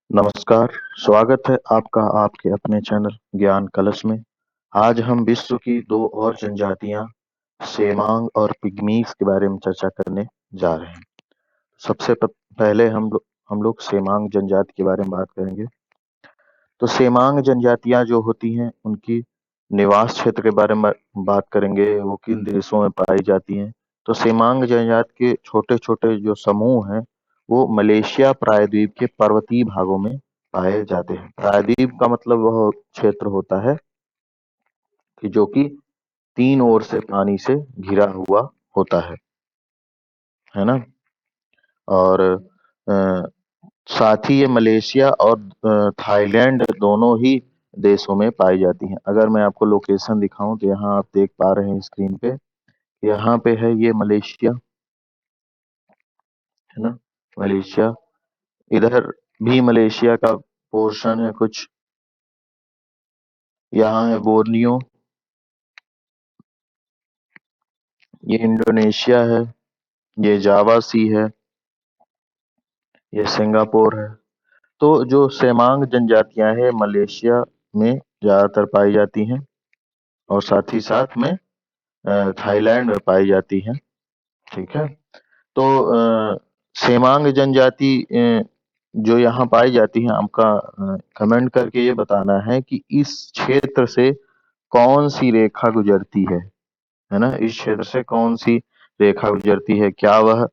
नमस्कार, स्वागत है आपका आपके अपने चैनल ज्ञान कलश में। आज हम विश्व की 2 और जनजातियां सेमांग और पिग्मीज के बारे में चर्चा करने जा रहे हैं। सबसे पहले हम लोग सेमांग जनजाति के बारे में बात करेंगे। तो सेमांग जनजातियां जो होती हैं उनकी निवास क्षेत्र के बारे में बात करेंगे, वो किन देशों में पाई जाती हैं। तो सेमांग जनजाति के छोटे-छोटे जो समूह हैं, वो मलेशिया प्रायद्वीप के पर्वतीय भागों में पाए जाते हैं। प्रायद्वीप का मतलब वह क्षेत्र होता है कि जो कि 3 ओर से पानी से घिरा हुआ होता है ना? और साथ ही ये मलेशिया और थाईलैंड दोनों ही देशों में पाई जाती हैं। अगर मैं आपको लोकेशन दिखाऊं तो यहाँ आप देख पा रहे हैं स्क्रीन पे, यहाँ पे है ये मलेशिया, है ना? मलेशिया, इधर भी मलेशिया का पोर्शन है कुछ, यहाँ है बोर्नियो, ये इंडोनेशिया है, ये जावा सी है, ये सिंगापुर है। तो जो सेमांग जनजातियां हैं मलेशिया में ज्यादातर पाई जाती हैं और साथ ही साथ में थाईलैंड में पाई जाती हैं। ठीक है। तो सेमांग जनजाति जो यहाँ पाई जाती है, आपका कमेंट करके ये बताना है कि इस क्षेत्र से कौन सी रेखा गुजरती है ना? इस क्षेत्र से कौन सी रेखा गुजरती है? क्या वह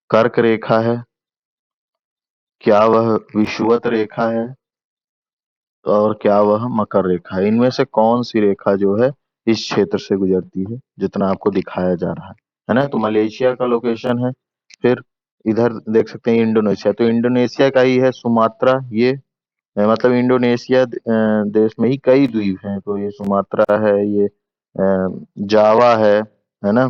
कर्क रेखा है? क्या वह विषुवत रेखा है? और क्या वह मकर रेखा है? इनमें से कौन सी रेखा जो है इस क्षेत्र से गुजरती है, जितना आपको दिखाया जा रहा है ना? तो मलेशिया का लोकेशन है। फिर इधर देख सकते हैं इंडोनेशिया, तो इंडोनेशिया का ही है सुमात्रा। ये मतलब इंडोनेशिया देश में ही कई द्वीप हैं, तो ये सुमात्रा है, ये जावा है ना?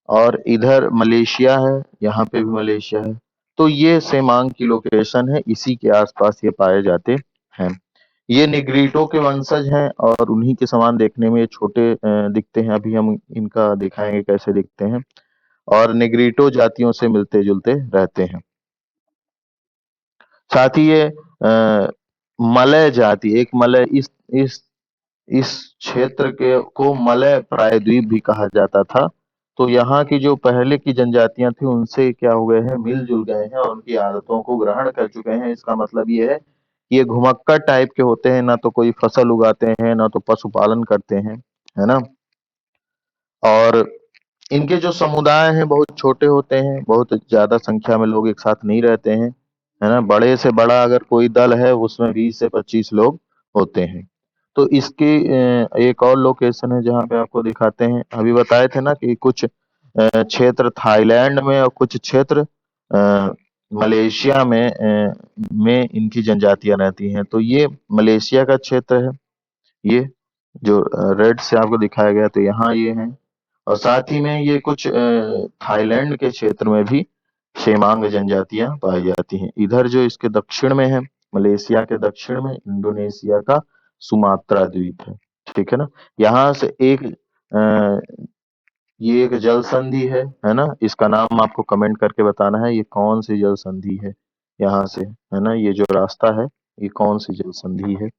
और इधर मलेशिया है, यहाँ पे भी मलेशिया है। तो ये सेमांग की लोकेशन है, इसी के आसपास ये पाए जाते हैं। ये निग्रीटो के वंशज हैं और उन्हीं के समान देखने में ये छोटे दिखते हैं। अभी हम इनका दिखाएंगे कैसे दिखते हैं। और निग्रीटो जातियों से मिलते-जुलते रहते हैं। साथ ही ये मलय जाति, एक मलय इस क्षेत्र के को मलय प्रायद्वीप भी कहा जाता था। तो यहाँ की जो पहले की जनजातियां थी उनसे क्या हो गए हैं, मिलजुल गए हैं और उनकी आदतों को ग्रहण कर चुके हैं। इसका मतलब ये है कि ये घुमक्कड़ टाइप के होते हैं, ना तो कोई फसल उगाते हैं, ना तो पशुपालन करते हैं, है ना? और इनके जो समुदाय हैं बहुत छोटे होते हैं, बहुत ज्यादा संख्या में लोग एक साथ नहीं रहते हैं, है ना? बड़े से बड़ा अगर कोई दल है उसमें 20 से 25 लोग होते हैं। तो इसकी एक और लोकेशन है जहाँ पे आपको दिखाते हैं। अभी बताए थे ना कि कुछ क्षेत्र थाईलैंड में और कुछ क्षेत्र मलेशिया में इनकी जनजातियां रहती हैं। तो ये मलेशिया का क्षेत्र है, ये जो रेड से आपको दिखाया गया, तो यहाँ ये है। और साथ ही में ये कुछ थाईलैंड के क्षेत्र में भी शेमांग जनजातियां पाई जाती हैं। इधर जो इसके दक्षिण में है, मलेशिया के दक्षिण में इंडोनेशिया का सुमात्रा द्वीप ठीक है ना? यहाँ से ये एक जल संधि है ना? इसका नाम आपको कमेंट करके बताना है, ये कौन सी जल संधि है यहाँ से, है ना? ये जो रास्ता है, ये कौन सी जल संधि है?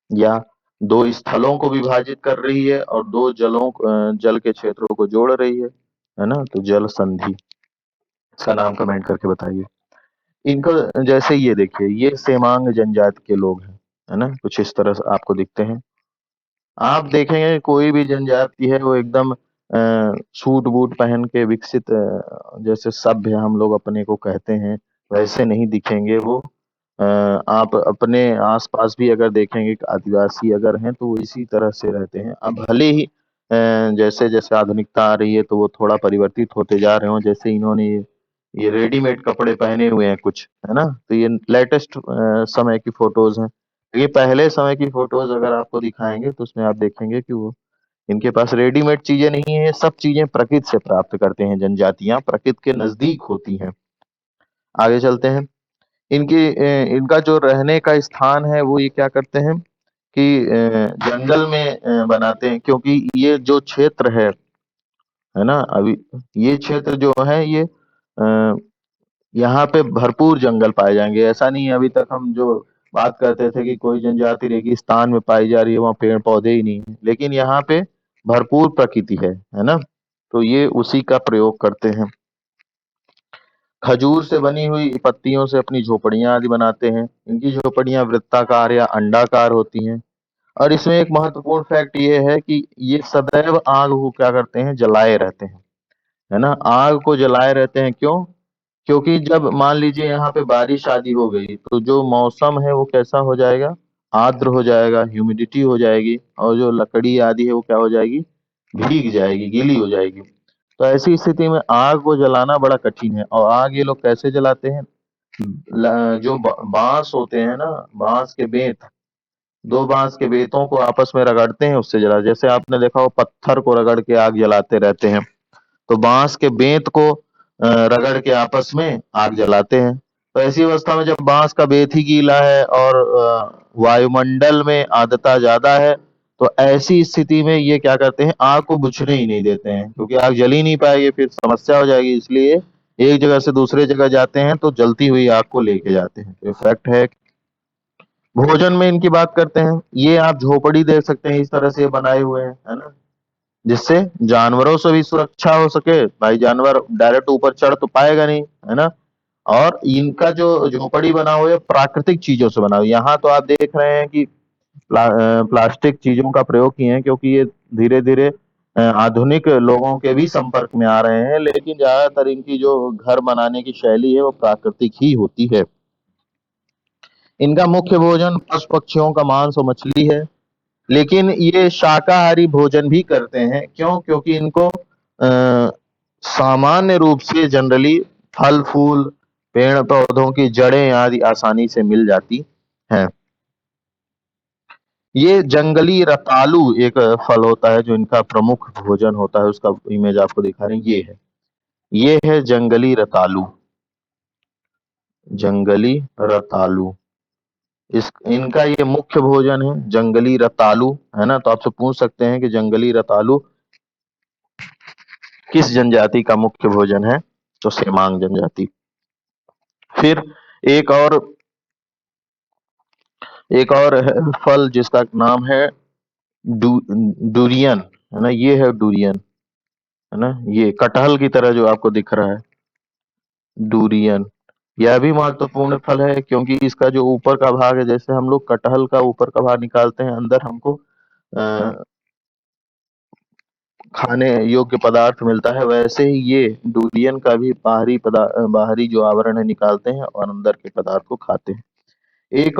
या दो स्थलों को विभाजित कर रही है और दो जल के क्षेत्रों को जोड़ रही है ना? तो जल संधि, इसका नाम कमेंट करके बताइए। इनको जैसे ये देखिए, ये सेमांग जनजाति के लोग हैं, है ना? कुछ इस तरह से आपको दिखते हैं। आप देखेंगे कोई भी जनजाति है वो एकदम सूट बूट पहन के विकसित जैसे सभ्य हम लोग अपने को कहते हैं, वैसे नहीं दिखेंगे वो। आप अपने आसपास भी अगर देखेंगे कि आदिवासी अगर हैं तो वो इसी तरह से रहते हैं। अब भले ही जैसे जैसे आधुनिकता आ रही है तो वो थोड़ा परिवर्तित होते जा रहे हो, जैसे इन्होंने ये रेडीमेड कपड़े पहने हुए हैं कुछ, है ना? तो ये लेटेस्ट समय की फोटोज हैं। ये पहले समय की फोटोज अगर आपको दिखाएंगे तो उसमें आप देखेंगे कि वो इनके पास रेडीमेड चीजें नहीं है, सब चीजें प्रकृति से प्राप्त करते हैं। जनजातियां प्रकृति के नजदीक होती हैं। आगे चलते हैं। इनका जो रहने का स्थान है वो ये क्या करते हैं कि जंगल में बनाते हैं, क्योंकि ये जो क्षेत्र है ना? अभी ये क्षेत्र जो है ये यहाँ पे भरपूर जंगल पाए जाएंगे। ऐसा नहीं है अभी तक हम जो बात करते थे कि कोई जनजाति रेगिस्तान में पाई जा रही है, वहाँ पेड़ पौधे ही नहीं है, लेकिन यहाँ पे भरपूर प्रकृति है ना। तो ये उसी का प्रयोग करते हैं। खजूर से बनी हुई पत्तियों से अपनी झोपड़ियां आदि बनाते हैं। इनकी झोपड़ियां वृत्ताकार या अंडाकार होती हैं। और इसमें एक महत्वपूर्ण फैक्ट ये है कि ये सदैव आग को क्या करते हैं, जलाए रहते हैं, है ना। आग को जलाए रहते हैं, क्यों? क्योंकि जब मान लीजिए यहाँ पे बारिश आदि हो गई तो जो मौसम है वो कैसा हो जाएगा, आर्द्र हो जाएगा, ह्यूमिडिटी हो जाएगी, और जो लकड़ी आदि है वो क्या हो जाएगी, भीग जाएगी, गीली हो जाएगी। तो ऐसी स्थिति में आग को जलाना बड़ा कठिन है। और आग ये लोग कैसे जलाते हैं, जो बांस होते हैं ना, बांस के बेंत, दो बांस के बेंतों को आपस में रगड़ते हैं, उससे जला, जैसे आपने देखा हो पत्थर को रगड़ के आग जलाते रहते हैं, तो बांस के बेंत को रगड़ के आपस में आग जलाते हैं। तो ऐसी अवस्था में जब बांस का बेंत ही गीला है और वायुमंडल में आर्द्रता ज्यादा है, तो ऐसी स्थिति में ये क्या करते हैं, आग को बुझने ही नहीं देते हैं, क्योंकि आग जल ही नहीं पाएगी, फिर समस्या हो जाएगी। इसलिए एक जगह से दूसरे जगह जाते हैं तो जलती हुई आग को लेके जाते हैं। तो फैक्ट है। भोजन में इनकी बात करते हैं, ये आप झोपड़ी देख सकते हैं, इस तरह से ये बनाए हुए हैं, है ना, जिससे जानवरों से भी सुरक्षा हो सके। भाई जानवर डायरेक्ट ऊपर चढ़ तो पाएगा नहीं, है ना। और इनका जो झोपड़ी बना हुआ है प्राकृतिक चीजों से बना हुआ है। यहाँ तो आप देख रहे हैं कि प्लास्टिक चीजों का प्रयोग किए हैं, क्योंकि ये धीरे धीरे आधुनिक लोगों के भी संपर्क में आ रहे हैं, लेकिन ज्यादातर इनकी जो घर बनाने की शैली है वो प्राकृतिक ही होती है। इनका मुख्य भोजन पशु पक्षियों का मांस और मछली है, लेकिन ये शाकाहारी भोजन भी करते हैं। क्यों? क्योंकि इनको सामान्य रूप से जनरली फल फूल, पेड़ पौधों की जड़ें आदि आसानी से मिल जाती हैं। ये जंगली रतालू एक फल होता है जो इनका प्रमुख भोजन होता है, उसका इमेज आपको दिखा रहे हैं, ये है जंगली रतालू। जंगली रतालू, इस इनका ये मुख्य भोजन है, जंगली रतालू, है ना। तो आपसे पूछ सकते हैं कि जंगली रतालू किस जनजाति का मुख्य भोजन है, तो सेमांग जनजाति। फिर एक और फल जिसका नाम है डुरियन, है ना, ये है डुरियन, है ना, ये कटहल की तरह जो आपको दिख रहा है, डुरियन। यह भी महत्वपूर्ण फल है, क्योंकि इसका जो ऊपर का भाग है, जैसे हम लोग कटहल का ऊपर का भाग निकालते हैं, अंदर हमको खाने योग्य पदार्थ मिलता है, वैसे ही ये डुरियन का भी बाहरी जो आवरण है निकालते हैं और अंदर के पदार्थ को खाते हैं। एक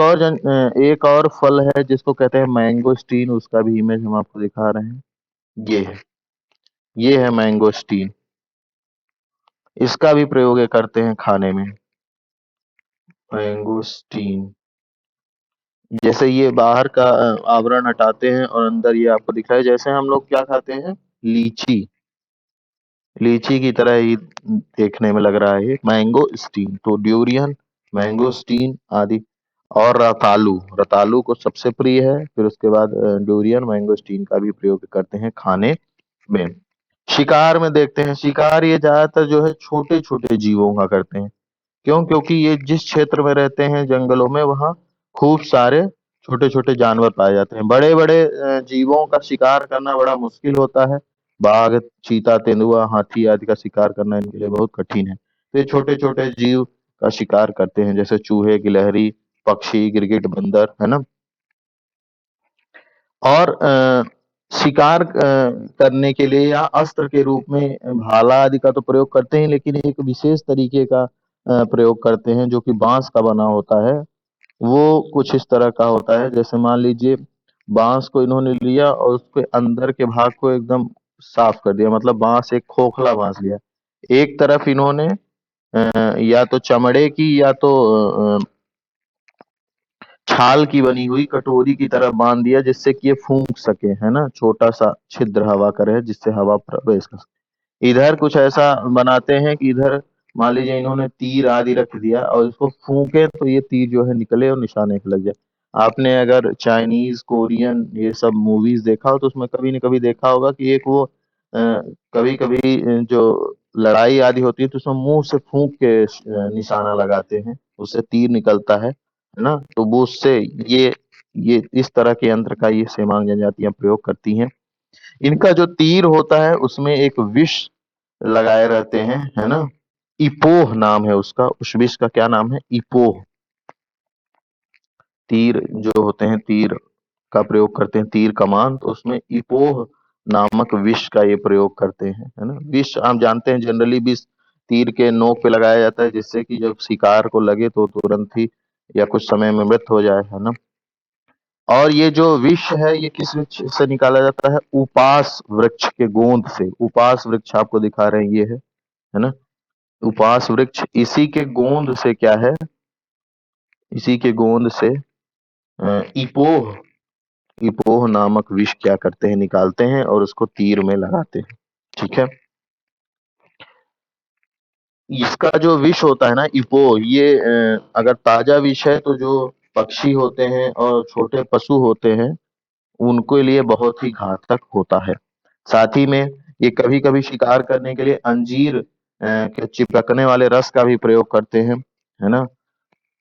और फल है जिसको कहते हैं मैंगोस्टीन, उसका भी इमेज हम आपको दिखा रहे हैं। ये है ये है मैंगोस्टीन। इसका भी प्रयोग ये करते हैं खाने में। मैंगोस्टीन, जैसे ये बाहर का आवरण हटाते हैं और अंदर ये आपको दिख रहा है, जैसे हम लोग क्या खाते हैं, लीची, लीची की तरह ही देखने में लग रहा है ये मैंगो स्टीन। तो ड्यूरियन, मैंगो स्टीन आदि। और रतालू, रतालू को सबसे प्रिय है, फिर उसके बाद ड्यूरियन, मैंगो स्टीन का भी प्रयोग करते हैं खाने में। शिकार में देखते हैं, शिकार ये ज्यादातर जो है छोटे छोटे जीवों का करते हैं। क्यों? क्योंकि ये जिस क्षेत्र में रहते हैं जंगलों में, वहाँ खूब सारे छोटे छोटे जानवर पाए जाते हैं। बड़े बड़े जीवों का शिकार करना बड़ा मुश्किल होता है। बाघ, चीता, तेंदुआ, हाथी आदि का शिकार करना इनके लिए बहुत कठिन है। तो ये छोटे छोटे जीव का शिकार करते हैं, जैसे चूहे, गिलहरी, पक्षी, गिरगिट, बंदर, है ना। और शिकार करने के लिए या अस्त्र के रूप में भाला आदि का तो प्रयोग करते हैं, लेकिन एक विशेष तरीके का प्रयोग करते हैं जो कि बांस का बना होता है। वो कुछ इस तरह का होता है, जैसे मान लीजिए बांस को इन्होंने लिया और उसके अंदर के भाग को एकदम साफ कर दिया, मतलब बांस, एक खोखला बांस लिया। एक तरफ इन्होंने या तो चमड़े की या तो छाल की बनी हुई कटोरी की तरह बांध दिया, जिससे कि ये फूंक सके, है ना, छोटा सा छिद्र हवा का रहे जिससे हवा प्रवेश कर सके। इधर कुछ ऐसा बनाते हैं कि इधर मान लीजिए इन्होंने तीर आदि रख दिया और इसको फूंके तो ये तीर जो है निकले और निशाने पे लग जाए। आपने अगर चाइनीज, कोरियन ये सब मूवीज देखा हो तो उसमें कभी न कभी देखा होगा कि एक वो कभी कभी जो लड़ाई आदि होती है तो उसमें मुंह से फूंक के निशाना लगाते हैं, उससे तीर निकलता है ना। तो वो उससे ये इस तरह के यंत्र का ये सेमांग जनजातियां प्रयोग करती हैं। इनका जो तीर होता है उसमें एक विष लगाए रहते हैं, है ना। इपोह नाम है उसका, उस विष का क्या नाम है? इपोह। तीर जो होते हैं, तीर का प्रयोग करते हैं, तीर कमान, तो उसमें इपोह नामक विष का ये प्रयोग करते हैं, है ना। विष आप जानते हैं, जनरली विष तीर के नोक पे लगाया जाता है, जिससे कि जब शिकार को लगे तो तुरंत ही या कुछ समय में मृत हो जाए, है ना। और ये जो विष है ये किस वृक्ष से निकाला जाता है? उपास वृक्ष के गोंद से। उपास वृक्ष आपको दिखा रहे हैं, ये है ना। उपास वृक्ष, इसी के गोंद से क्या है, इसी के गोंद से इपोह इपोह नामक विष क्या करते हैं, निकालते हैं और उसको तीर में लगाते हैं। ठीक है। इसका जो विष होता है ना, इपोह, ये अगर ताजा विष है तो जो पक्षी होते हैं और छोटे पशु होते हैं उनके लिए बहुत ही घातक होता है। साथ ही में ये कभी कभी शिकार करने के लिए अंजीर के चिपकने वाले रस का भी प्रयोग करते हैं, है ना।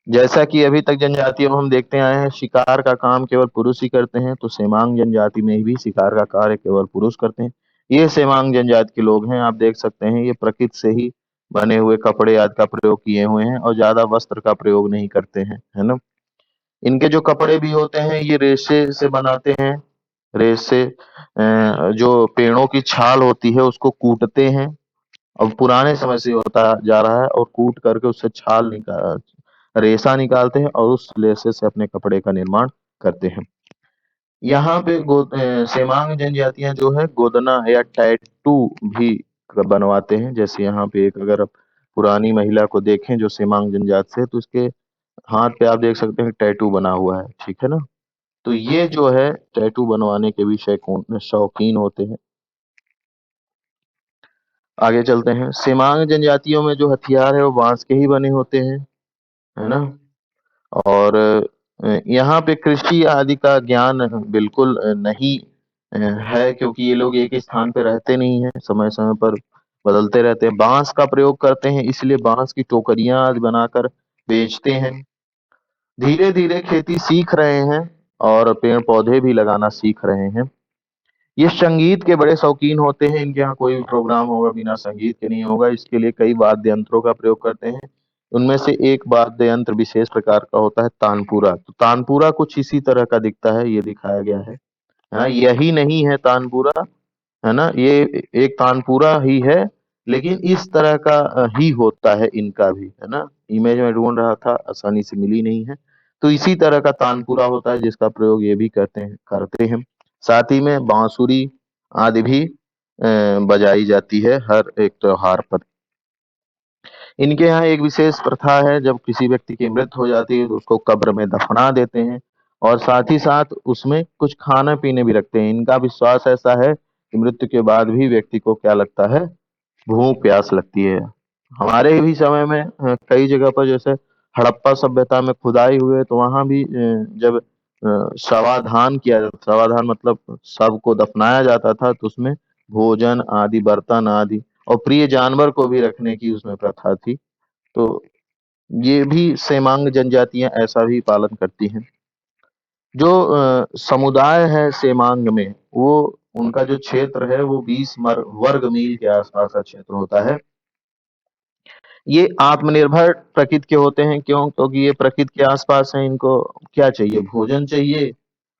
जैसा कि अभी तक जनजातियों में हम देखते आए हैं, शिकार का काम केवल पुरुष ही करते हैं, तो सेमांग जनजाति में भी शिकार का कार्य केवल पुरुष करते हैं। ये सेमांग जनजाति के लोग हैं, आप देख सकते हैं, ये प्रकृति से ही बने हुए कपड़े आदि का प्रयोग किए हुए हैं और ज्यादा वस्त्र का प्रयोग नहीं करते हैं, है ना। इनके जो कपड़े भी होते हैं ये रेशे से बनाते हैं। रेशे जो पेड़ों की छाल होती है उसको कूटते हैं, अब पुराने समय से होता जा रहा है, और कूट करके उससे छाल निकाल रेशा निकालते हैं और उस रेशे से अपने कपड़े का निर्माण करते हैं। यहाँ पे सेमांग जनजातियां जो है गोदना या टैटू भी बनवाते हैं। जैसे यहाँ पे एक अगर आप पुरानी महिला को देखें जो सेमांग जनजाति से, तो उसके हाथ पे आप देख सकते हैं टैटू बना हुआ है, ठीक है ना। तो ये जो है टैटू बनवाने के भी शौकीन होते हैं। आगे चलते हैं। सेमांग जनजातियों में जो हथियार है वो बांस के ही बने होते हैं, है ना। और यहाँ पे कृषि आदि का ज्ञान बिल्कुल नहीं है, क्योंकि ये लोग एक ही स्थान पे रहते नहीं हैं, समय समय पर बदलते रहते हैं। बांस का प्रयोग करते हैं, इसलिए बांस की टोकरियां आदि बनाकर बेचते हैं। धीरे धीरे खेती सीख रहे हैं और पेड़ पौधे भी लगाना सीख रहे हैं। ये संगीत के बड़े शौकीन होते हैं, इनके यहाँ कोई भी प्रोग्राम होगा बिना संगीत के नहीं होगा। इसके लिए कई वाद्य यंत्रों का प्रयोग करते हैं। उनमें से एक वाद्य यंत्र विशेष प्रकार का होता है तानपुरा। तो तानपुरा कुछ इसी तरह का दिखता है, ये दिखाया गया है। हाँ, यही नहीं है तानपुरा, है ना, ये एक तानपुरा ही है, लेकिन इस तरह का ही होता है इनका भी, है ना। इमेज में ढूंढ रहा था, आसानी से मिली नहीं है। तो इसी तरह का तानपुरा होता है जिसका प्रयोग ये भी करते हैं। साथ ही में बांसुरी आदि भी बजाई जाती है हर एक त्योहार पर। इनके यहाँ एक विशेष प्रथा है, जब किसी व्यक्ति की मृत्यु हो जाती है तो उसको कब्र में दफना देते हैं और साथ ही साथ उसमें कुछ खाने पीने भी रखते हैं। इनका विश्वास ऐसा है कि मृत्यु के बाद भी व्यक्ति को क्या लगता है? भूख प्यास लगती है। हमारे भी समय में कई जगह पर, जैसे हड़प्पा सभ्यता में खुदाई हुए, तो वहां भी जब शवाधान किया जाता, शवाधान मतलब शव को दफनाया जाता था, तो उसमें भोजन आदि, बर्तन आदि और प्रिय जानवर को भी रखने की उसमें प्रथा थी। तो ये भी सेमांग जनजातियां ऐसा भी पालन करती हैं। जो समुदाय है सेमांग में, वो उनका जो क्षेत्र है वो 20 वर्ग मील के आसपास का क्षेत्र होता है। ये आत्मनिर्भर प्रकृति के होते हैं, क्यों? क्योंकि ये प्रकृति के आसपास हैं, इनको क्या चाहिए? भोजन चाहिए,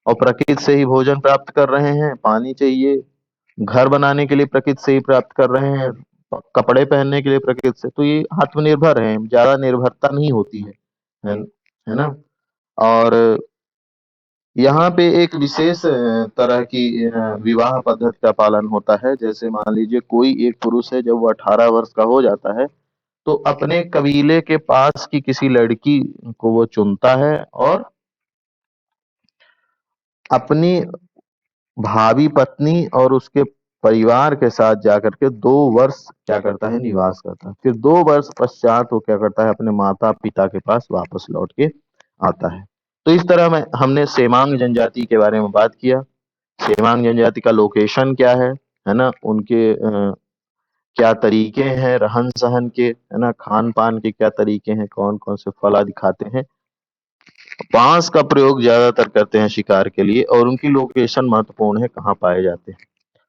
और प्रकृति से ही भोजन प्राप्त कर रहे हैं। पानी चाहिए, घर बनाने के लिए प्रकृति से ही प्राप्त कर रहे हैं, कपड़े पहनने के लिए प्रकृति से। तो ये आत्मनिर्भर हैं, ज्यादा निर्भरता नहीं होती है है ना। और यहाँ पे एक विशेष तरह की विवाह पद्धति का पालन होता है। जैसे मान लीजिए कोई एक पुरुष है, जब वो 18 वर्ष का हो जाता है तो अपने कबीले के पास की किसी लड़की को वो चुनता है और अपनी भावी पत्नी और उसके परिवार के साथ जाकर के 2 वर्ष क्या करता है? निवास करता है। फिर 2 वर्ष पश्चात वो क्या करता है? अपने माता पिता के पास वापस लौट के आता है। तो इस तरह में हमने सेमांग जनजाति के बारे में बात किया। सेमांग जनजाति का लोकेशन क्या है ना, उनके क्या तरीके हैं रहन सहन के, है ना, खान पान के क्या तरीके हैं, कौन कौन से फल आदि खाते हैं। बांस का प्रयोग ज्यादातर करते हैं शिकार के लिए, और उनकी लोकेशन महत्वपूर्ण है, कहाँ पाए जाते हैं।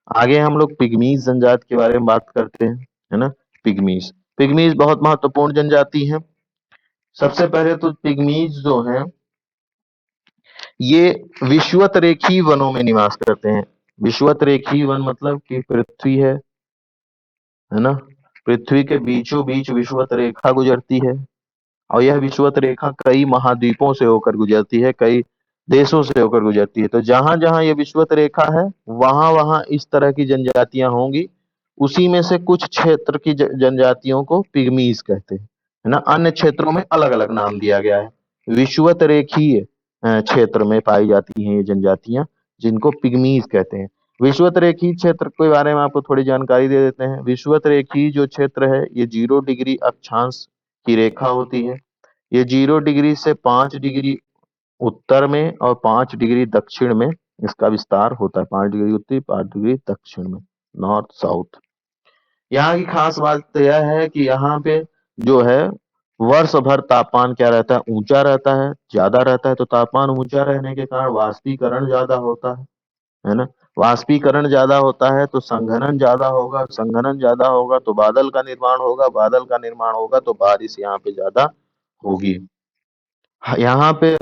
आगे हम लोग पिग्मीज जनजाति के बारे में बात करते हैं, है ना। पिग्मीज पिग्मीज बहुत महत्वपूर्ण जनजाति है। सबसे पहले तो पिग्मीज जो है ये विषुवत-रेखीय वनों में निवास करते हैं। विषुवत-रेखीय वन मतलब कि पृथ्वी है ना, पृथ्वी के बीचों बीच विषुवत रेखा गुजरती है, और यह विषुवत रेखा कई महाद्वीपों से होकर गुजरती है, कई देशों से होकर गुजरती है। तो जहां जहां ये विषुवत रेखा है, वहां वहां इस तरह की जनजातियां होंगी। उसी में से कुछ क्षेत्र की जनजातियों को पिग्मीज कहते हैं, है ना। अन्य क्षेत्रों में अलग अलग नाम दिया गया है। विषुवत रेखीय क्षेत्र में पाई जाती हैं ये जनजातियां, जिनको पिग्मीज कहते हैं। विषुवत रेखीय क्षेत्र के बारे में आपको थोड़ी जानकारी दे देते हैं। विषुवत रेखीय जो क्षेत्र है, ये 0 डिग्री अक्षांश की रेखा होती है। ये 0 डिग्री से 5 डिग्री उत्तर में और 5 डिग्री दक्षिण में इसका विस्तार होता है। 5 डिग्री उत्तरी, 5 डिग्री दक्षिण में, नॉर्थ साउथ। यहाँ की खास बात तो यह है कि यहाँ पे जो है वर्ष भर तापमान क्या रहता है, ऊंचा रहता है, ज्यादा रहता है। तो तापमान ऊंचा रहने के कारण वाष्पीकरण ज्यादा होता है ना। वाष्पीकरण ज्यादा होता है तो संघनन ज्यादा होगा, संघनन ज्यादा होगा तो बादल का निर्माण होगा, बादल का निर्माण होगा तो बारिश यहाँ पे ज्यादा होगी। यहाँ पे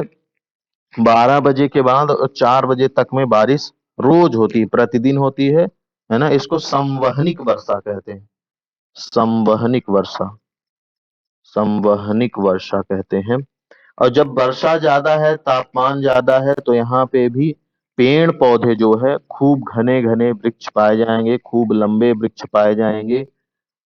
12 बजे के बाद और 4 बजे तक में बारिश रोज होती है, प्रतिदिन होती है ना। इसको संवहनिक वर्षा कहते हैं। संवहनिक वर्षा, संवहनिक वर्षा कहते हैं। और जब वर्षा ज्यादा है, तापमान ज्यादा है, तो यहाँ पे भी पेड़ पौधे जो है खूब घने घने वृक्ष पाए जाएंगे, खूब लंबे वृक्ष पाए जाएंगे,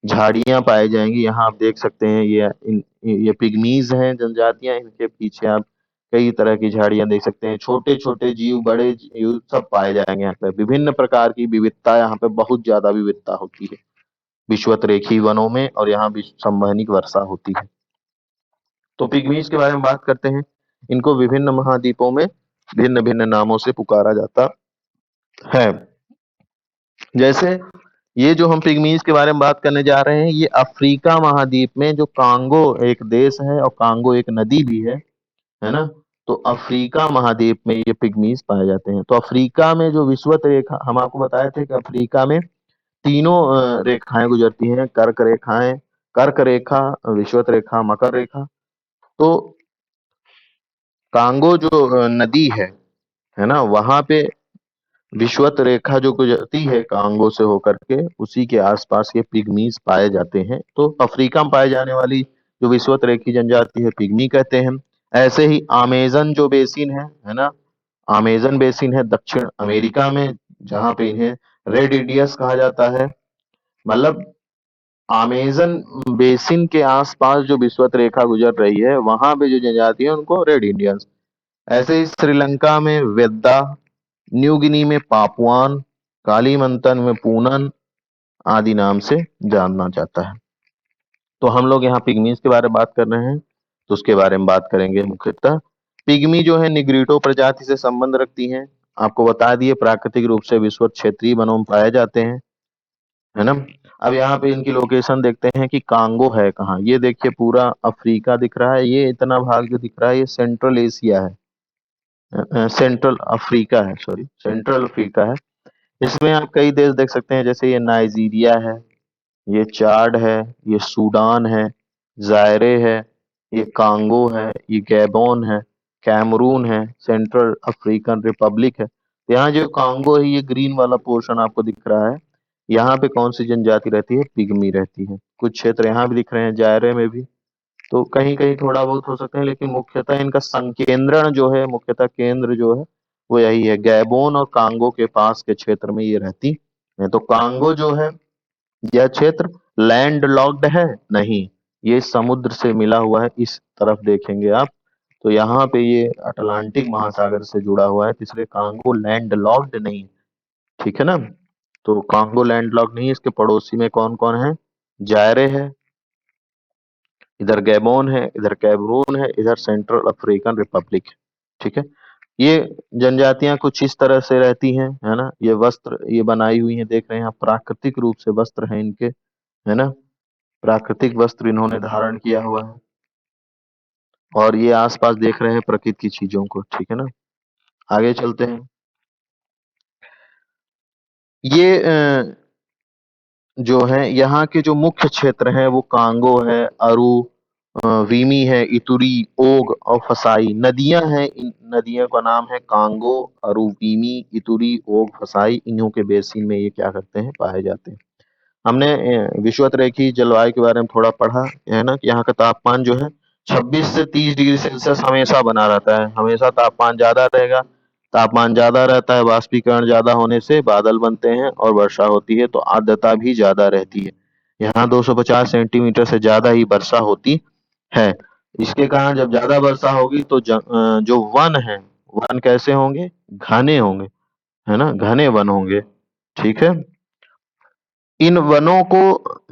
झाड़ियां पाई जाएंगी। यहाँ आप देख सकते हैं ये पिग्मीज हैं जनजातियां, इनके पीछे आप कई तरह की झाड़ियां देख सकते हैं। छोटे छोटे जीव, बड़े जीव सब पाए जाएंगे यहाँ पे। विभिन्न प्रकार की विविधता, यहाँ पे बहुत ज्यादा विविधता होती है विषुवत रेखीय वनों में, और यहाँ भी संवहनिक वर्षा होती है। तो पिग्मीज के बारे में बात करते हैं। इनको विभिन्न महाद्वीपों में भिन्न भिन्न नामों से पुकारा जाता है। जैसे ये जो हम पिग्मीज के बारे में बात करने जा रहे हैं, ये अफ्रीका महाद्वीप में जो कांगो एक देश है और कांगो एक नदी भी है ना। तो अफ्रीका महाद्वीप में ये पिग्मीज पाए जाते हैं। तो अफ्रीका में जो विषुवत रेखा, हम आपको बताए थे कि अफ्रीका में तीनों रेखाएं गुजरती हैं, कर्क रेखाएं, कर्क रेखा, विषुवत रेखा, मकर रेखा। तो कांगो जो नदी है ना, वहां पे विषुवत रेखा जो गुजरती है कांगो से होकर के, उसी के आसपास ये पिग्मीज पाए जाते हैं। तो अफ्रीका में पाए जाने वाली जो विषुवत रेखी जनजाति है, पिग्मी कहते हैं। ऐसे ही अमेजन जो बेसिन है ना, अमेजन बेसिन है दक्षिण अमेरिका में, जहां पे इन्हें रेड इंडियंस कहा जाता है। मतलब अमेजन बेसिन के आसपास जो विषुवत रेखा गुजर रही है, वहां पे जो जनजाति है उनको रेड इंडियंस। ऐसे ही श्रीलंका में वेद्दा, न्यू गिनी में पापुआन, कालीमंतन में पूनन आदि नाम से जाना जाता है। तो हम लोग यहाँ पिग्मीज के बारे में बात कर रहे हैं, तो उसके बारे में बात करेंगे मुख्यतः। पिग्मी जो है निग्रिटो प्रजाति से संबंध रखती हैं। आपको बता दिए प्राकृतिक रूप से विषुवत क्षेत्रीय वनों में पाए जाते हैं, है ना। अब यहाँ पे इनकी लोकेशन देखते हैं कि कांगो है कहाँ। ये देखिए पूरा अफ्रीका दिख रहा है, ये इतना भाग जो दिख रहा है ये सेंट्रल एशिया है, सेंट्रल अफ्रीका है, सॉरी सेंट्रल अफ्रीका है। इसमें आप कई देश देख सकते हैं, जैसे ये नाइजीरिया है, ये चाड है, ये सूडान है, जायरे है, ये कांगो है, ये गैबोन है, कैमरून है, सेंट्रल अफ्रीकन रिपब्लिक है। तो यहाँ जो कांगो है, ये ग्रीन वाला पोर्शन आपको दिख रहा है, यहाँ पे कौन सी जनजाति रहती है, पिग्मी रहती है। कुछ क्षेत्र यहाँ भी दिख रहे हैं, जायरे में भी। तो कहीं कहीं थोड़ा बहुत हो सकते हैं, लेकिन मुख्यतः इनका संकेंद्रण जो है, मुख्यतः केंद्र जो है वो यही है, गैबोन और कांगो के पास के क्षेत्र में ये रहती है। तो कांगो जो है यह क्षेत्र लैंड लॉक्ड है नहीं, ये समुद्र से मिला हुआ है। इस तरफ देखेंगे आप तो यहाँ पे ये अटलांटिक महासागर से जुड़ा हुआ है, इसलिए कांगो लैंड लॉक्ड नहीं, ठीक है ना। तो कांगो लैंड लॉक्ड नहीं है। इसके पड़ोसी में कौन कौन है, जायरे है, इधर गैबोन है, इधर कैमरून है, इधर सेंट्रल अफ्रीकन रिपब्लिक है, ठीक है। ये जनजातियां कुछ इस तरह से रहती हैं, है ना। ये वस्त्र ये बनाई हुई हैं, देख रहे हैं आप, प्राकृतिक रूप से वस्त्र हैं इनके, है ना। प्राकृतिक वस्त्र इन्होंने धारण किया हुआ है और ये आसपास देख रहे हैं प्रकृति की चीजों को, ठीक है ना। आगे चलते हैं। ये जो है यहाँ के जो मुख्य क्षेत्र हैं वो कांगो है, अरु, वीमी है, इतुरी, ओग और फसाई नदियां हैं। इन नदियों का नाम है कांगो, अरु, वीमी, इतुरी, ओग, फसाई। इन्हों के बेसिन में ये क्या करते हैं, पाए जाते हैं। हमने विषुवत-रेखीय जलवायु के बारे में थोड़ा पढ़ा है ना कि यहाँ का तापमान जो है 26 से 30 डिग्री सेल्सियस हमेशा बना रहता है। हमेशा तापमान ज्यादा रहेगा। तापमान ज्यादा रहता है, वाष्पीकरण ज्यादा होने से बादल बनते हैं और वर्षा होती है, तो आर्द्रता भी ज्यादा रहती है। यहाँ 250 सेंटीमीटर से ज्यादा ही वर्षा होती है। इसके कारण जब ज्यादा वर्षा होगी तो जो वन है, वन कैसे होंगे, घने होंगे, है ना, घने वन होंगे, ठीक है। इन वनों को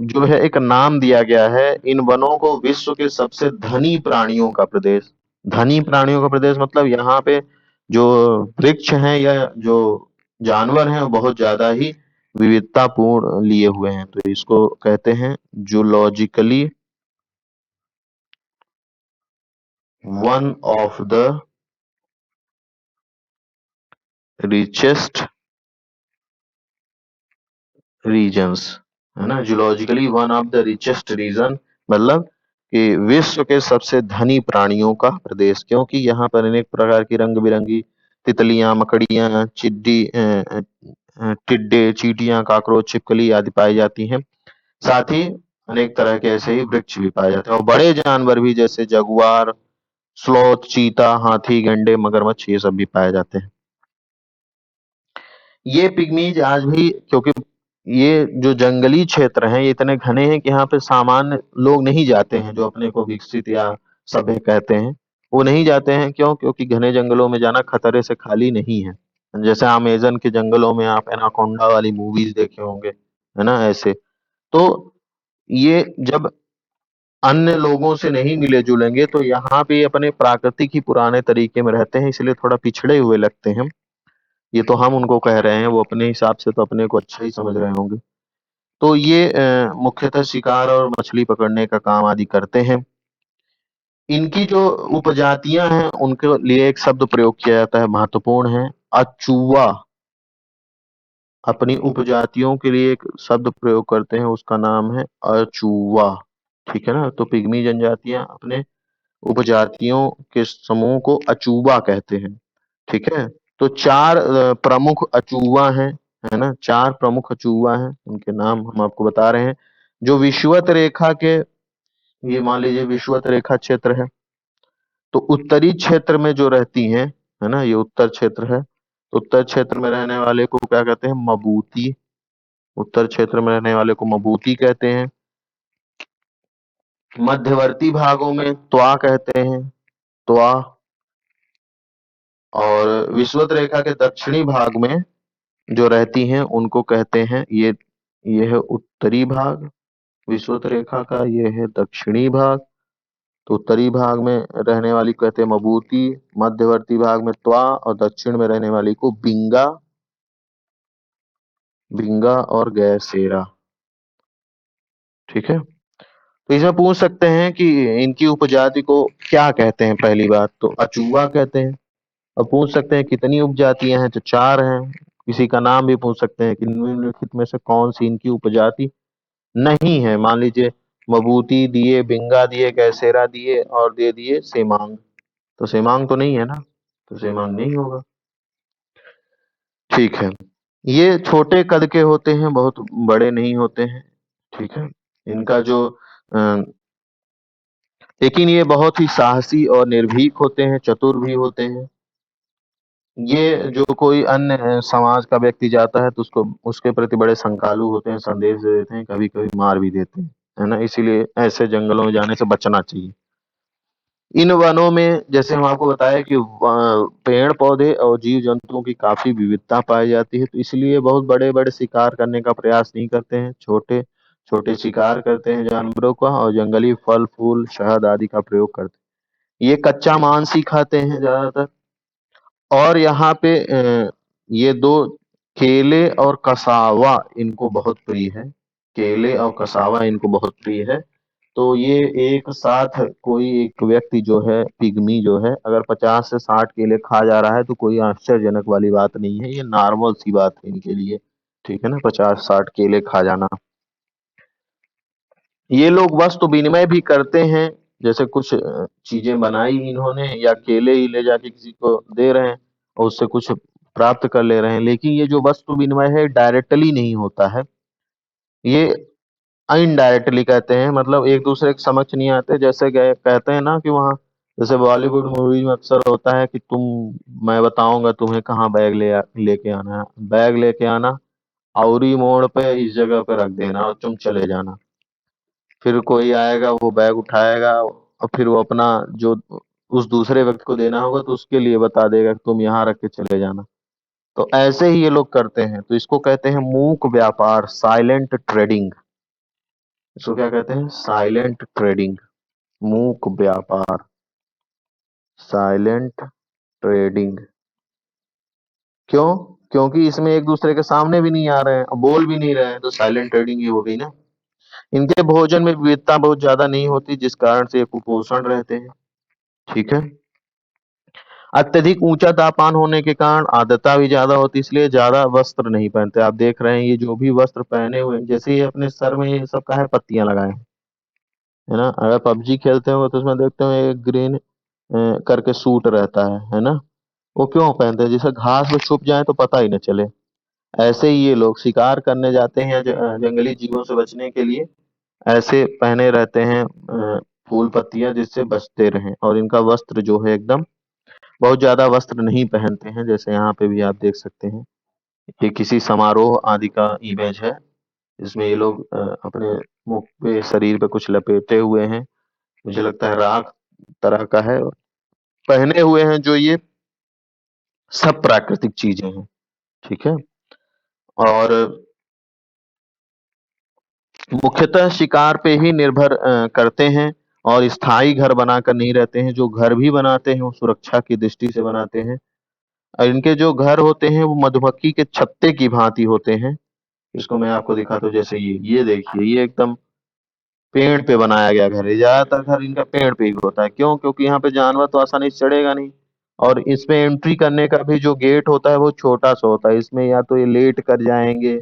जो है एक नाम दिया गया है। इन वनों को विश्व के सबसे धनी प्राणियों का प्रदेश, धनी प्राणियों का प्रदेश मतलब यहाँ पे जो वृक्ष हैं या जो जानवर हैं वो बहुत ज्यादा ही विविधतापूर्ण लिए हुए हैं, तो इसको कहते हैं zoologically one of the richest regions, है ना। Zoologically one of the richest region मतलब कि विश्व के सबसे धनी प्राणियों का प्रदेश, क्योंकि यहाँ पर अनेक प्रकार की रंग बिरंगी तितलियां, मकड़ियां, टिड्डे, चींटियां, काकरोच, छिपकली आदि पाई जाती हैं। साथ ही अनेक तरह के ऐसे ही वृक्ष भी पाए जाते हैं और बड़े जानवर भी जैसे जगुआर, स्लॉथ, चीता, हाथी, गैंडे, मगरमच्छ ये सब भी पाए जाते हैं। ये पिग्मीज आज भी, क्योंकि ये जो जंगली क्षेत्र हैं ये इतने घने हैं कि यहाँ पे सामान्य लोग नहीं जाते हैं, जो अपने को विकसित या सभ्य कहते हैं वो नहीं जाते हैं। क्यों? क्योंकि घने जंगलों में जाना खतरे से खाली नहीं है। जैसे अमेजन के जंगलों में आप एनाकोंडा वाली मूवीज देखे होंगे, है ना, ऐसे। तो ये जब अन्य लोगों से नहीं मिले जुलेंगे तो यहाँ पे अपने प्राकृतिक ही पुराने तरीके में रहते हैं, इसलिए थोड़ा पिछड़े हुए लगते हैं। ये तो हम उनको कह रहे हैं, वो अपने हिसाब से तो अपने को अच्छा ही समझ रहे होंगे। तो ये मुख्यतः शिकार और मछली पकड़ने का काम आदि करते हैं। इनकी जो उपजातियां हैं उनके लिए एक शब्द प्रयोग किया जाता है, महत्वपूर्ण है, अचूवा। अपनी उपजातियों के लिए एक शब्द प्रयोग करते हैं, उसका नाम है अचूवा, ठीक है ना। तो पिग्मी जनजातियां अपने उपजातियों के समूह को अचूवा कहते हैं, ठीक है। तो चार प्रमुख अचूवा हैं, है ना, चार प्रमुख अचूवा हैं, उनके नाम हम आपको बता रहे हैं। जो विषुवत रेखा के, ये मान लीजिए विषुवत रेखा क्षेत्र है, तो उत्तरी क्षेत्र में जो रहती हैं, है ना, ये उत्तर क्षेत्र है, तो उत्तर क्षेत्र में रहने वाले को क्या कहते हैं, मबूती। उत्तर क्षेत्र में रहने वाले को मबूती कहते हैं। मध्यवर्ती भागों में त्वा कहते हैं, त्वा। और विषुवत रेखा के दक्षिणी भाग में जो रहती हैं उनको कहते हैं, ये है उत्तरी भाग विषुवत रेखा का, ये है दक्षिणी भाग। तो उत्तरी भाग में रहने वाली को कहते हैं मबूती, मध्यवर्ती भाग में त्वा और दक्षिण में रहने वाली को बिंगा, बिंगा और गैसेरा, ठीक है। तो इसमें पूछ सकते हैं कि इनकी उपजाति को क्या कहते हैं, पहली बात तो अचूवा कहते हैं। अब पूछ सकते हैं कितनी उपजातियां हैं, तो चार हैं। किसी का नाम भी पूछ सकते हैं कि निम्नलिखित में से कौन सी इनकी उपजाति नहीं है। मान लीजिए मबूती दिए, बिंगा दिए, गैसेरा दिए और दे दिए सेमांग, तो सेमांग तो नहीं है ना, तो सेमांग नहीं होगा, ठीक है। ये छोटे कद के होते हैं, बहुत बड़े नहीं होते हैं, ठीक है। इनका जो लेकिन ये बहुत ही साहसी और निर्भीक होते हैं, चतुर भी होते हैं। ये जो कोई अन्य समाज का व्यक्ति जाता है तो उसको उसके प्रति बड़े शंकालु होते हैं, संदेश दे देते हैं, कभी कभी मार भी देते हैं, है ना। इसीलिए ऐसे जंगलों में जाने से बचना चाहिए। इन वनों में जैसे हम आपको बताया कि पेड़ पौधे और जीव जंतुओं की काफी विविधता पाई जाती है, तो इसलिए बहुत बड़े बड़े शिकार करने का प्रयास नहीं करते हैं, छोटे छोटे शिकार करते हैं जानवरों का, और जंगली फल फूल शहद आदि का प्रयोग करते हैं। ये कच्चा मांस ही खाते हैं ज्यादातर। और यहाँ पे ये दो केले और कसावा इनको बहुत प्रिय है। केले और कसावा इनको बहुत प्रिय है। तो ये एक साथ कोई एक व्यक्ति जो है, पिग्मी जो है, अगर 50 से 60 केले खा जा रहा है तो कोई आश्चर्यजनक वाली बात नहीं है, ये नॉर्मल सी बात है इनके लिए। ठीक है ना, 50-60 केले खा जाना। ये लोग वस्तु विनिमय भी करते हैं, जैसे कुछ चीजें बनाई इन्होंने या केले ही ले जाके किसी को दे रहे हैं और उससे कुछ प्राप्त कर ले रहे हैं। लेकिन ये जो वस्तु विनिमय है डायरेक्टली नहीं होता है, ये इनडायरेक्टली कहते हैं, मतलब एक दूसरे के समक्ष नहीं आते। जैसे कहते हैं ना कि वहाँ, जैसे बॉलीवुड मूवी में अक्सर होता है कि मैं बताऊंगा तुम्हें कहाँ बैग लेके आना है, बैग लेके आना, आउरी मोड़ पे इस जगह पे रख देना और तुम चले जाना। फिर कोई आएगा, वो बैग उठाएगा और फिर वो अपना जो उस दूसरे व्यक्ति को देना होगा तो उसके लिए बता देगा कि तुम यहाँ रख के चले जाना। तो ऐसे ही ये लोग करते हैं, तो इसको कहते हैं मूक व्यापार, साइलेंट ट्रेडिंग। इसको क्या कहते हैं? साइलेंट ट्रेडिंग, मूक व्यापार, साइलेंट ट्रेडिंग। क्यों? क्योंकि इसमें एक दूसरे के सामने भी नहीं आ रहे हैं और बोल भी नहीं रहे हैं, तो साइलेंट ट्रेडिंग ही हो गई ना। इनके भोजन में विविधता बहुत ज्यादा नहीं होती, जिस कारण से ये कुपोषण रहते हैं। ठीक है। अत्यधिक ऊंचा तापमान होने के कारण आर्द्रता भी ज्यादा होती है, इसलिए ज्यादा वस्त्र नहीं पहनते। आप देख रहे हैं ये जो भी वस्त्र पहने हुए हैं, जैसे ये अपने सर में ये सब काहे पत्तियां लगाए हैं, है ना। अगर पबजी खेलते हो तो उसमें देखते हो एक ग्रीन करके सूट रहता है ना। वो क्यों पहनते हैं? जिसे घास में छुप जाए तो पता ही न चले। ऐसे ही ये लोग शिकार करने जाते हैं या जंगली जीवों से बचने के लिए ऐसे पहने रहते हैं फूल पत्तियां, जिससे बचते रहें। और इनका वस्त्र जो है एकदम, बहुत ज्यादा वस्त्र नहीं पहनते हैं, जैसे यहाँ पे भी आप देख सकते हैं। ये किसी समारोह आदि का इमेज है, इसमें ये लोग अपने मुख पे, शरीर पे कुछ लपेटे हुए हैं, मुझे लगता है राख तरह का है, पहने हुए हैं जो ये सब प्राकृतिक चीजें हैं। ठीक है। और मुख्यतः शिकार पे ही निर्भर करते हैं और स्थायी घर बनाकर नहीं रहते हैं। जो घर भी बनाते हैं वो सुरक्षा की दृष्टि से बनाते हैं, और इनके जो घर होते हैं वो मधुमक्खी के छत्ते की भांति होते हैं। इसको मैं आपको दिखाता हूँ, जैसे ये देखिए, ये एकदम पेड़ पे बनाया गया घर है। ज्यादातर घर इनका पेड़ पे ही होता है। क्यों? क्योंकि यहाँ पे जानवर तो आसानी से चढ़ेगा नहीं, और इसमें एंट्री करने का भी जो गेट होता है वो छोटा सा होता है। इसमें या तो ये लेट कर जाएंगे,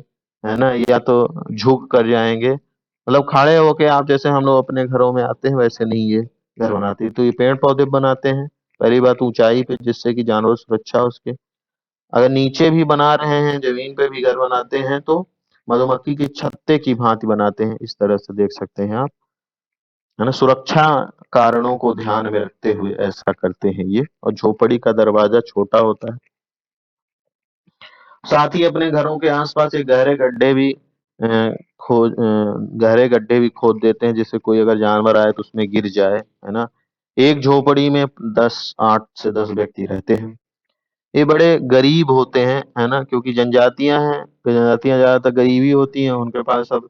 है ना, या तो झुक कर जाएंगे, मतलब खड़े होके आप जैसे हम लोग अपने घरों में आते हैं वैसे नहीं ये घर बनाते हैं। तो ये पेड़ पौधे बनाते हैं, पहली बात ऊंचाई पे, जिससे कि जानवर सुरक्षा हो उसके। अगर नीचे भी बना रहे हैं, जमीन पे भी घर बनाते हैं, तो मधुमक्खी के छत्ते की भांति बनाते हैं, इस तरह से देख सकते हैं आप, है ना। सुरक्षा कारणों को ध्यान में रखते हुए ऐसा करते हैं ये। और झोपड़ी का दरवाजा छोटा होता है। साथ ही अपने घरों के आसपास एक गहरे गड्ढे भी खोद देते हैं, जिससे कोई अगर जानवर आए तो उसमें गिर जाए, है ना। एक झोपड़ी में 8 से 10 व्यक्ति रहते हैं। ये बड़े गरीब होते हैं, है ना, क्योंकि जनजातियां हैं, तो जनजातियां ज्यादातर गरीबी होती हैं। उनके पास अब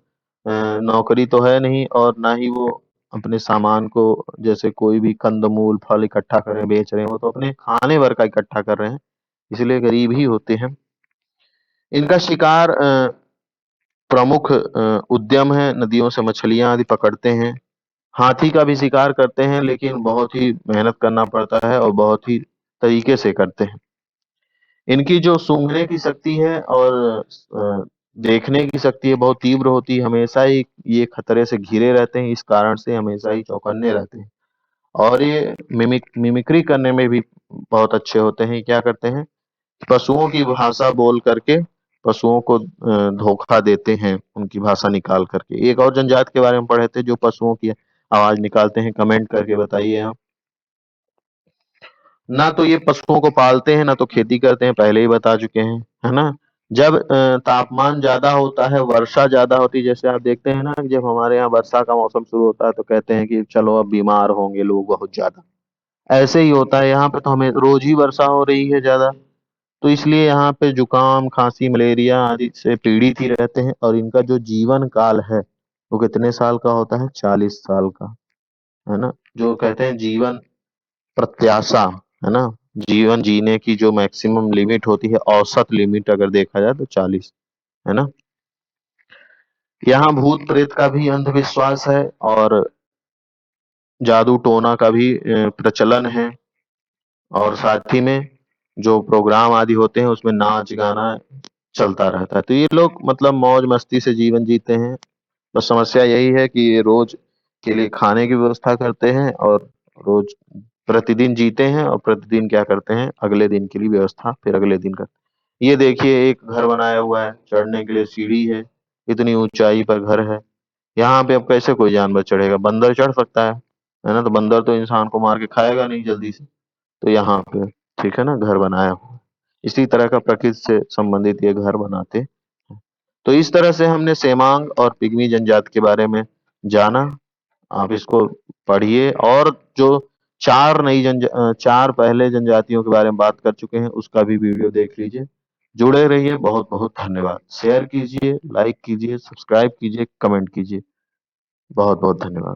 नौकरी तो है नहीं, और ना ही वो अपने सामान को, जैसे कोई भी कंदमूल फल इकट्ठा कर रहे हैं बेच रहे हैं, वो तो अपने खाने भर का इकट्ठा कर रहे हैं, इसलिए गरीब ही होते हैं। इनका शिकार प्रमुख उद्यम है, नदियों से मछलियां आदि पकड़ते हैं। हाथी का भी शिकार करते हैं, लेकिन बहुत ही मेहनत करना पड़ता है और बहुत ही तरीके से करते हैं। इनकी जो सूंघने की शक्ति है और देखने की शक्ति है बहुत तीव्र होती है। हमेशा ही ये खतरे से घिरे रहते हैं, इस कारण से हमेशा ही चौकन्ने रहते हैं। और ये मिमिक्री करने में भी बहुत अच्छे होते हैं। क्या करते हैं? पशुओं की भाषा बोल करके पशुओं को धोखा देते हैं, उनकी भाषा निकाल करके। एक और जनजाति के बारे में पढ़े थे जो पशुओं की आवाज निकालते हैं, कमेंट करके बताइए आप। ना तो ये पशुओं को पालते हैं, ना तो खेती करते हैं, पहले ही बता चुके हैं, है ना। जब तापमान ज्यादा होता है, वर्षा ज्यादा होती है, जैसे आप देखते हैं ना, जब हमारे यहाँ वर्षा का मौसम शुरू होता है तो कहते हैं कि चलो अब बीमार होंगे लोग बहुत ज्यादा। ऐसे ही होता है यहाँ पे, तो हमें रोज ही वर्षा हो रही है ज्यादा, तो इसलिए यहाँ पे जुकाम, खांसी, मलेरिया आदि से पीड़ित ही रहते हैं। और इनका जो जीवन काल है वो कितने साल का होता है? 40 साल का, है ना। जो कहते हैं जीवन प्रत्याशा, है ना, जीवन जीने की जो मैक्सिमम लिमिट होती है, औसत लिमिट अगर देखा जाए तो 40, है ना। यहाँ भूत प्रेत का भी अंधविश्वास है और जादू टोना का भी प्रचलन है। और साथ ही में जो प्रोग्राम आदि होते हैं उसमें नाच गाना चलता रहता है। तो ये लोग मतलब मौज मस्ती से जीवन जीते हैं। बस समस्या यही है कि ये रोज के लिए खाने की व्यवस्था करते हैं और रोज प्रतिदिन जीते हैं और प्रतिदिन क्या करते हैं, अगले दिन के लिए व्यवस्था फिर अगले दिन करते हैं। ये देखिए एक घर बनाया हुआ है, चढ़ने के लिए सीढ़ी है, इतनी ऊंचाई पर घर है। यहाँ पे अब कैसे कोई जानवर चढ़ेगा? बंदर चढ़ सकता है ना? तो बंदर तो इंसान को मार के खाएगा नहीं जल्दी से। तो यहाँ पे ठीक है ना, घर बनाया हुआ है। इसी तरह का प्रकृति से संबंधित ये घर बनाते हैं। तो इस तरह से हमने सेमांग और पिग्मी जनजाति के बारे में जाना। आप इसको पढ़िए और जो चार पहले जनजातियों के बारे में बात कर चुके हैं उसका भी वीडियो देख लीजिए। जुड़े रहिए। बहुत बहुत धन्यवाद। शेयर कीजिए, लाइक कीजिए, सब्सक्राइब कीजिए, कमेंट कीजिए। बहुत बहुत धन्यवाद।